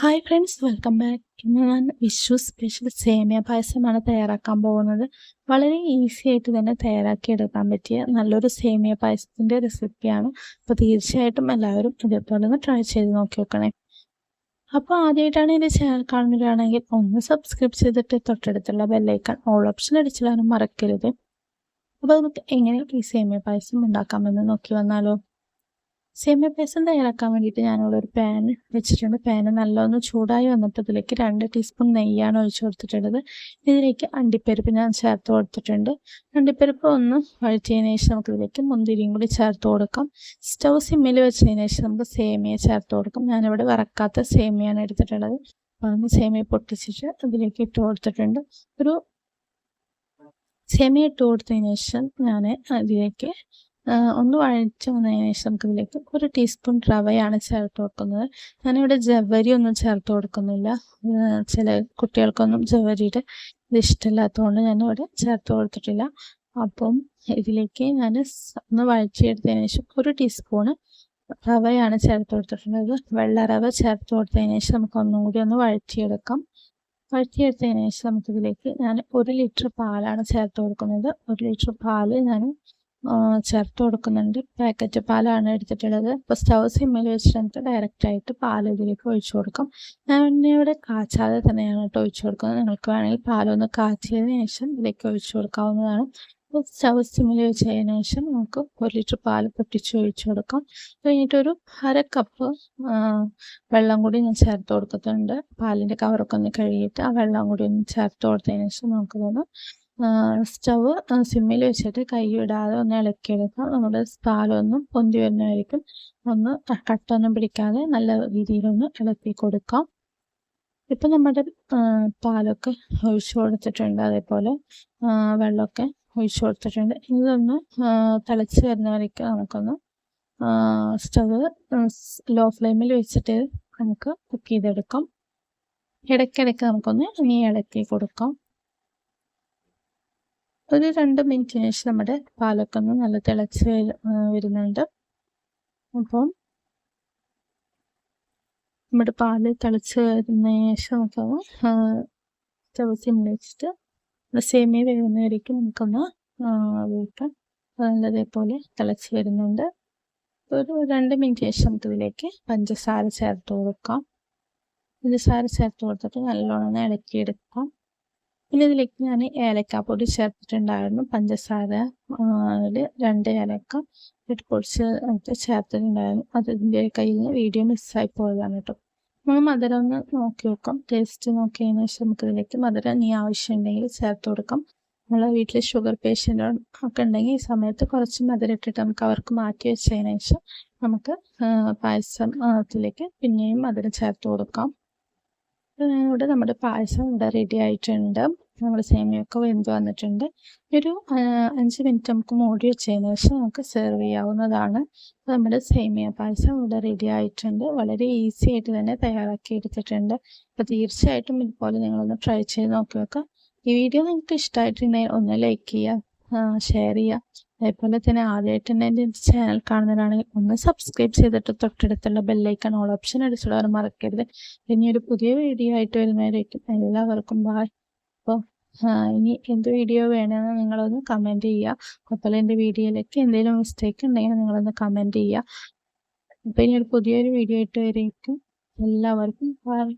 Hi friends, welcome back. ഇന്ന് ഞാൻ Vishu special സേമിയ പായസമാണ് തയ്യാറാക്കാൻ പോകുന്നത്. വളരെ ഈസി ആയിട്ട് തന്നെ തയ്യാറാക്കിയെടുക്കാൻ പറ്റിയ നല്ലൊരു സേമിയ പായസത്തിൻ്റെ റെസിപ്പിയാണ്. അപ്പോൾ തീർച്ചയായിട്ടും എല്ലാവരും ഇതേപോലെ ഒന്ന് ട്രൈ ചെയ്ത് നോക്കി നോക്കണേ. അപ്പോൾ ആദ്യമായിട്ടാണ് എൻ്റെ ചാനൽ കാണുന്നവരാണെങ്കിൽ ഒന്ന് സബ്സ്ക്രൈബ് ചെയ്തിട്ട് തൊട്ടടുത്തുള്ള ബെല്ലൈക്കൺ ഓൾ ഓപ്ഷൻ അടിച്ചിടാനും മറക്കരുത്. അപ്പോൾ നമുക്ക് എങ്ങനെ ഈ സേമിയ പായസം ഉണ്ടാക്കാമെന്ന് നോക്കി വന്നാലോ. സേമിയ പായസം തയ്യാറാക്കാൻ വേണ്ടിയിട്ട് ഞാനിവിടെ ഒരു പാൻ വെച്ചിട്ടുണ്ട്. പാന് നല്ലൊന്ന് ചൂടായി വന്നിട്ട് ഇതിലേക്ക് 2 ടീസ്പൂൺ നെയ്യാണ് ഒഴിച്ചു കൊടുത്തിട്ടുള്ളത്. ഇതിലേക്ക് അണ്ടിപ്പരിപ്പ് ഞാൻ ചേർത്ത് കൊടുത്തിട്ടുണ്ട്. അണ്ടിപ്പരിപ്പ് ഒന്ന് വഴറ്റിയതിന് ശേഷം നമുക്ക് ഇതിലേക്ക് മുന്തിരിയും കൂടി ചേർത്ത് കൊടുക്കാം. സ്റ്റൗ സിമ്മിൽ വെച്ചതിന് ശേഷം നമുക്ക് സേമിയ ചേർത്ത് കൊടുക്കാം. ഞാനിവിടെ വറക്കാത്ത സേമിയാണ് എടുത്തിട്ടുള്ളത്. അപ്പോൾ സേമിയ പൊട്ടിച്ചിട്ട് ഇതിലേക്ക് ഇട്ട് കൊടുത്തിട്ടുണ്ട്. ഒരു സേമിയ ഇട്ട് കൊടുത്തതിന് ശേഷം ഞാൻ അതിലേക്ക് ഒന്ന് വഴറ്റി വന്നതിന് ശേഷം നമുക്കിതിലേക്ക് 1 ടീസ്പൂൺ റവയാണ് ചേർത്ത് കൊടുക്കുന്നത്. ഞാനിവിടെ ജവ്വരി ഒന്നും ചേർത്ത് കൊടുക്കുന്നില്ല. ചില കുട്ടികൾക്കൊന്നും ജവ്വരിയുടെ ഇത് ഇഷ്ടമില്ലാത്തതുകൊണ്ട് ഞാനിവിടെ ചേർത്ത് കൊടുത്തിട്ടില്ല. അപ്പം ഇതിലേക്ക് ഞാൻ ഒന്ന് വഴറ്റിയെടുത്തതിന് ശേഷം 1 ടീസ്പൂണ് റവയാണ് ചേർത്ത് കൊടുത്തിട്ടുള്ളത്. വെള്ള റവ ചേർത്ത് കൊടുത്തതിന് ശേഷം നമുക്ക് ഒന്നും കൂടി ഒന്ന് വഴറ്റിയെടുക്കാം. വഴറ്റിയെടുത്തതിന് ശേഷം നമുക്കിതിലേക്ക് ഞാൻ 1 ലിറ്റർ പാലാണ് ചേർത്ത് കൊടുക്കുന്നത്. 1 ലിറ്റർ പാല് ഞാൻ ചേർത്ത് കൊടുക്കുന്നുണ്ട്. പാക്കറ്റ് പാലാണ് എടുത്തിട്ടുള്ളത്. അപ്പോൾ സ്റ്റൗ സിമ്മിൽ വെച്ചിട്ട് നമുക്ക് ഡയറക്റ്റായിട്ട് പാൽ ഇതിലേക്ക് ഒഴിച്ചു കൊടുക്കാം. ഞാൻ ഇവിടെ കാച്ചാതെ തന്നെയാണ് ഒഴിച്ചു കൊടുക്കുന്നത്. നിങ്ങൾക്ക് വേണമെങ്കിൽ പാലൊന്ന് കാച്ചിയതിന് ശേഷം ഇതിലേക്ക് ഒഴിച്ചു കൊടുക്കാവുന്നതാണ്. അപ്പോൾ സ്റ്റൗ സിമ്മിൽ വെച്ചതിന് ശേഷം നമുക്ക് 1 ലിറ്റർ പാൽ പൊട്ടിച്ച് ഒഴിച്ചു കൊടുക്കാം. കഴിഞ്ഞിട്ടൊരു 1/2 കപ്പ് വെള്ളം കൂടി ഞാൻ ചേർത്ത് കൊടുക്കുന്നുണ്ട്. പാലിൻ്റെ കവറൊക്കെ ഒന്ന് കഴുകിയിട്ട് ആ വെള്ളം കൂടി ഒന്ന് ചേർത്ത് കൊടുത്തതിന് ശേഷം നമുക്കിതൊന്ന് സ്റ്റവ് സിമ്മിൽ വെച്ചിട്ട് കൈ വിടാതെ ഒന്ന് ഇളക്കിയെടുക്കാം. നമ്മുടെ പാലൊന്നും പൊന്തി വരുന്നതായിരിക്കും. ഒന്ന് കട്ടൊന്നും പിടിക്കാതെ നല്ല രീതിയിലൊന്ന് ഇളക്കി കൊടുക്കാം. ഇപ്പം നമ്മുടെ പാലൊക്കെ ഒഴിച്ചു കൊടുത്തിട്ടുണ്ട്. അതേപോലെ വെള്ളമൊക്കെ ഒഴിച്ചു കൊടുത്തിട്ടുണ്ട്. ഇതൊന്ന് തിളച്ച് വരുന്നവരേക്ക് നമുക്കൊന്ന് സ്റ്റവ് ലോ ഫ്ലെയിമിൽ വെച്ചിട്ട് നമുക്ക് കുക്ക് ചെയ്തെടുക്കാം. ഇടയ്ക്കിടയ്ക്ക് നമുക്കൊന്ന് ഇനി ഇളക്കി കൊടുക്കാം. ഒരു 2 മിനിറ്റിന് ശേഷം നമ്മുടെ പാലൊക്കെ ഒന്ന് നല്ല തിളച്ച് വരുന്നുണ്ട്. അപ്പം നമ്മുടെ പാല് തിളച്ച് വരുന്നതിന് ശേഷം നമുക്കൊന്ന് സ്റ്റവ് സിമ്മിൽ വെച്ചിട്ട് സേമിയ വേകുന്നവരേക്കും നമുക്കൊന്ന് വേവിക്കാം. നല്ലതേപോലെ തിളച്ച് വരുന്നുണ്ട്. ഒരു 2 മിനിറ്റ് ശേഷം നമുക്കിതിലേക്ക് പഞ്ചസാര ചേർത്ത് കൊടുക്കാം. പഞ്ചസാര ചേർത്ത് കൊടുത്തിട്ട് നല്ലോണം ഇളക്കിയെടുക്കാം. പിന്നെ ഇതിലേക്ക് ഞാൻ ഏലക്കാപ്പൊടി ചേർത്തിട്ടുണ്ടായിരുന്നു. പഞ്ചസാര 2 ഏലക്ക ഇട്ട് പൊടിച്ച് ചേർത്തിട്ടുണ്ടായിരുന്നു. അതിൻ്റെ കയ്യിൽ നിന്ന് വീഡിയോ മിസ്സായി പോയതാണ് കേട്ടോ. നമ്മൾ മധുരം ഒന്ന് നോക്കി നോക്കാം. ടേസ്റ്റ് നോക്കിയതിന് ശേഷം നമുക്കിതിലേക്ക് മധുരം ഇനി ആവശ്യമുണ്ടെങ്കിൽ ചേർത്ത് കൊടുക്കാം. നമ്മളെ വീട്ടിൽ ഷുഗർ പേഷ്യൻ്റ് ഒക്കെ ഉണ്ടെങ്കിൽ ഈ സമയത്ത് കുറച്ച് മധുരം ഇട്ടിട്ട് നമുക്ക് അവർക്ക് മാറ്റി വെച്ചതിന് ശേഷം നമുക്ക് പായസത്തിലേക്ക് പിന്നെയും മധുരം ചേർത്ത് കൊടുക്കാം. ഇവിടെ നമ്മുടെ പായസം ഇവിടെ റെഡി ആയിട്ടുണ്ട്. നമ്മുടെ സേമിയൊക്കെ വെന്ത് വന്നിട്ടുണ്ട്. ഒരു 5 മിനിറ്റ് നമുക്ക് മൂടി വെച്ചതിന് ശേഷം നമുക്ക് സെർവ് ചെയ്യാവുന്നതാണ്. നമ്മുടെ സേമിയ പായസം ഇവിടെ റെഡി ആയിട്ടുണ്ട്. വളരെ ഈസി ആയിട്ട് തന്നെ തയ്യാറാക്കി എടുത്തിട്ടുണ്ട്. അപ്പോൾ തീർച്ചയായിട്ടും ഇതുപോലെ നിങ്ങളൊന്ന് ട്രൈ ചെയ്ത് നോക്കി വെക്കുക. ഈ വീഡിയോ നിങ്ങൾക്ക് ഇഷ്ടമായിട്ടുണ്ടെങ്കിൽ ഒന്ന് ലൈക്ക് ചെയ്യുക, ഷെയർ ചെയ്യുക. അതേപോലെ തന്നെ ആദ്യമായിട്ട് തന്നെ എൻ്റെ ചാനൽ കാണുന്നവരാണെങ്കിൽ ഒന്ന് സബ്സ്ക്രൈബ് ചെയ്തിട്ട് തൊട്ടടുത്തുള്ള ബെല്ലൈക്കൺ ഓൾ ഓപ്ഷൻ അടിച്ചിടാൻ മറക്കരുത്. ഇനി ഒരു പുതിയ വീഡിയോ ആയിട്ട് വരുന്നവരായിരിക്കും. എല്ലാവർക്കും ബായ്. അപ്പോൾ ഇനി എന്ത് വീഡിയോ വേണമെന്ന് നിങ്ങളൊന്ന് കമൻറ്റ് ചെയ്യുക. അതുപോലെ എൻ്റെ വീഡിയോയിലേക്ക് എന്തെങ്കിലും മിസ്റ്റേക്ക് ഉണ്ടെങ്കിൽ നിങ്ങളൊന്ന് കമൻറ്റ് ചെയ്യുക. അപ്പോൾ ഇനി ഒരു പുതിയൊരു വീഡിയോ ആയിട്ട് വരേക്കും എല്ലാവർക്കും ബായ്.